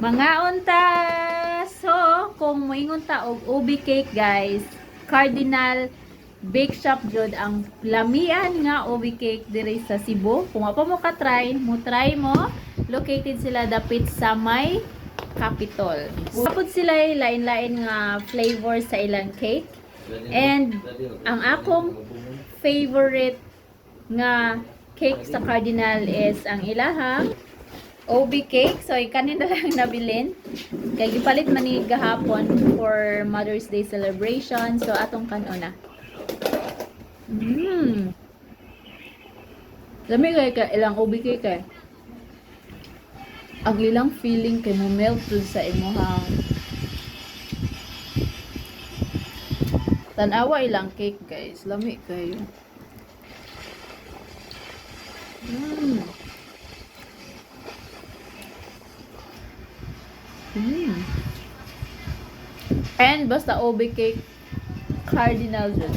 Mga unta! So, kung moingon ta og ubi cake guys, Cardinal Bake Shop jud ang lamian nga ubi cake diri sa Cebu. Kung apa mo ka-try, mo try mo. Located sila dapit sa may Capitol. Sapod sila lain-lain nga flavor sa ilang cake. And ang akong favorite nga cake sa Cardinal is ang ilahang OB cake. So, ikanin na lang nabilin. Kaya gipalit man ni gahapon for Mother's Day celebration. So, atong kanuna. Lami kay ilang OB cake eh. Ang ilang feeling kay mo melt dun sa imuhang tanawa ilang cake guys. Lami kayo. And basta OB cake Cardinal dyan.